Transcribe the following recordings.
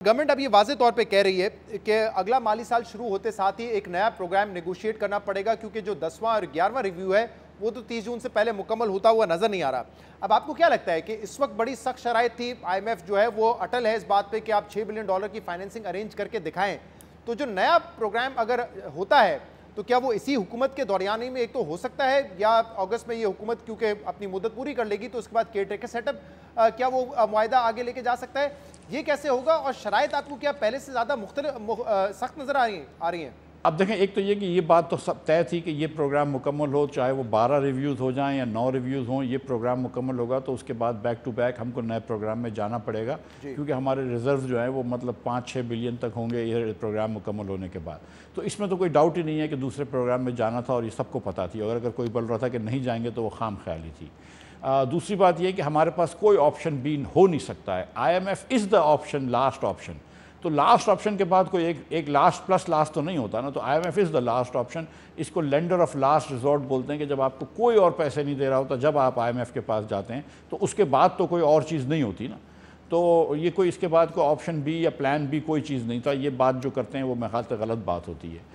Government اب یہ واضح طور پہ کہہ رہی ہے کہ اگلا مالی سال شروع ہوتے ساتھ ہی ایک نیا پروگرام نیگوشیٹ کرنا پڑے گا، کیونکہ جو 10واں اور 11واں ریویو ہے وہ تو 30 جون سے پہلے مکمل ہوتا ہوا نظر نہیں آ رہا۔ اب آپ کو کیا لگتا ہے کہ اس وقت بڑی سخت شرائط تھی، آئی ایم ایف جو ہے وہ اٹل ہے اس بات پہ کہ آپ $6 بلین کی فائنینسنگ ارینج کر کے دکھائیں، تو جو نیا پروگرام اگر ہوتا ہے تو کیا وہ اسی حکومت کے دورانی میں ایک تو ہو سکتا ہے، یا اگست میں یہ حکومت کیونکہ اپنی مدت پوری کر لے گی تو اس کے بعد کیئر ٹیکر سیٹ اپ کیا وہ معاہدہ آگے لے کے جا سکتا ہے؟ یہ کیسے ہوگا اور شرائط آپ کو کیا پہلے سے زیادہ سخت نظر آ رہی ہیں؟ اب دیکھیں، ایک تو یہ کہ یہ بات تو سب طے تھی کہ یہ پروگرام مکمل ہو، چاہے وہ 12 ریویوز ہو جائیں یا 9 ریویوز ہوں، یہ پروگرام مکمل ہوگا تو اس کے بعد بیک ٹو بیک ہم کو نئے پروگرام میں جانا پڑے گا، کیونکہ ہمارے ریزرو جو ہیں وہ مطلب 5-6 بلین تک ہوں گے یہ پروگرام مکمل ہونے کے بعد۔ تو اس میں تو کوئی ڈاؤٹ ہی نہیں ہے کہ دوسرے پروگرام میں جانا تھا اور یہ سب کو پتہ تھی، اور اگر کوئی بول رہا تھا کہ نہیں جائیں گے تو وہ خام خیالی تھی۔ دوسری بات یہ کہ ہمارے پاس کوئی آپشن بی ہو نہیں سکتا ہے، I M F is the option, last option. تو لاسٹ آپشن کے بعد کوئی ایک لاسٹ پلس لاسٹ تو نہیں ہوتا نا، تو I M F is the last option. اس کو لینڈر آف لاسٹ ریزورٹ بولتے ہیں کہ جب آپ کو کوئی اور پیسے نہیں دے رہا ہوتا جب آپ آئی ایم ایف کے پاس جاتے ہیں، تو اس کے بعد تو کوئی اور چیز نہیں ہوتی نا، تو یہ کوئی اس کے بعد کوئی آپشن بی یا پلان بی کوئی چیز نہیں تھا۔ یہ بات جو کرتے ہیں وہ میرے خیال سے غلط بات ہوتی ہے۔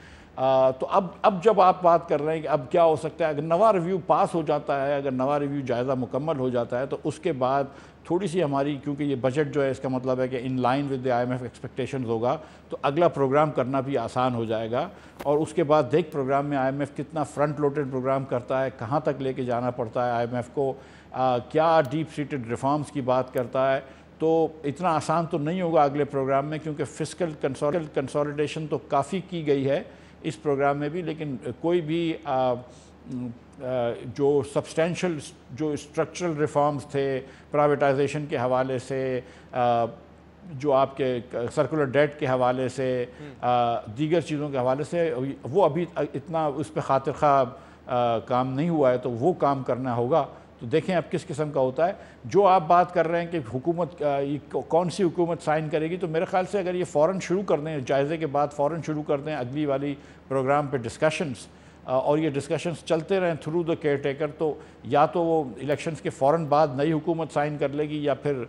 تو اب جب آپ بات کر رہے ہیں کہ اب کیا ہو سکتا ہے، اگر نواں ریویو پاس ہو جاتا ہے، اگر نواں ریویو جائزہ مکمل ہو جاتا ہے تو اس کے بعد تھوڑی سی ہماری، کیونکہ یہ بجٹ جو ہے اس کا مطلب ہے کہ in line with the I M F expectations ہوگا، تو اگلا پروگرام کرنا بھی آسان ہو جائے گا۔ اور اس کے بعد دیکھ پروگرام میں آئی ایم ایف کتنا فرنٹ لوڈڈ پروگرام کرتا ہے، کہاں تک لے کے جانا پڑتا ہے آئی ایم ایف کو، کیا ڈیپ سیٹڈ ریفارمز کی بات کرتا ہے، تو اتنا آسان تو نہیں ہوگا اگلے پروگرام میں، کیونکہ فسکل کنسولیڈیشن تو کافی کی گئی ہے اس پروگرام میں بھی، لیکن کوئی بھی جو سبسٹینشل جو اسٹرکچرل ریفارمز تھے پرائیویٹائزیشن کے حوالے سے، جو آپ کے سرکولر ڈیٹ کے حوالے سے، دیگر چیزوں کے حوالے سے، وہ ابھی اتنا اس پہ خاطر خواہ کام نہیں ہوا ہے، تو وہ کام کرنا ہوگا۔ تو دیکھیں اب کس قسم کا ہوتا ہے۔ جو آپ بات کر رہے ہیں کہ حکومت کون سی حکومت سائن کرے گی، تو میرے خیال سے اگر یہ فوراً شروع کر دیں، جائزے کے بعد فوراً شروع کر دیں اگلی والی پروگرام پہ ڈسکشنز، اور یہ ڈسکشنز چلتے رہیں تھرو دا کیئر ٹیکر، تو یا تو وہ الیکشنز کے فوراً بعد نئی حکومت سائن کر لے گی، یا پھر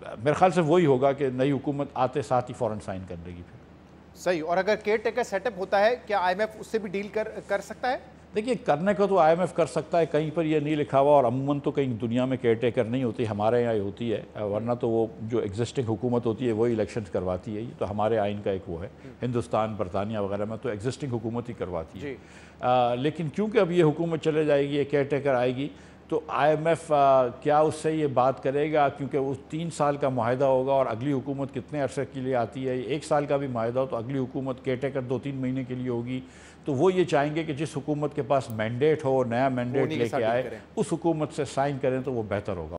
میرے خیال سے وہی ہوگا کہ نئی حکومت آتے ساتھ ہی فوراً سائن کر لے گی پھر۔ صحیح۔ اور اگر کیئر ٹیکر سیٹ اپ ہوتا ہے، کیا آئی ایم ایف اس سے بھی ڈیل کر سکتا ہے؟ دیکھیے، کرنے کو تو آئی ایم ایف کر سکتا ہے، کہیں پر یہ نہیں لکھا ہوا، اور عموماً تو کہیں دنیا میں کیئر ٹیکر نہیں ہوتی، ہمارے یہاں ہی ہوتی ہے، ورنہ تو وہ جو ایگزسٹنگ حکومت ہوتی ہے وہی الیکشنز کرواتی ہے۔ یہ تو ہمارے آئین کا ایک وہ ہے، ہندوستان، برطانیہ وغیرہ میں تو ایگزسٹنگ حکومت ہی کرواتی ہے۔ لیکن کیونکہ اب یہ حکومت چلے جائے گی، یہ کیئر ٹیکر آئے گی، تو آئی ایم ایف کیا اس سے یہ بات کرے گا، کیونکہ وہ 3 سال کا معاہدہ ہوگا، اور اگلی حکومت کتنے عرصے کے لیے آتی ہے، 1 سال کا بھی معاہدہ ہو تو اگلی حکومت کیئر ٹیکر 2-3 مہینے کے لیے ہوگی، تو وہ یہ چاہیں گے کہ جس حکومت کے پاس مینڈیٹ ہو، نیا مینڈیٹ لے کے آئے، اس حکومت سے سائن کریں تو وہ بہتر ہوگا۔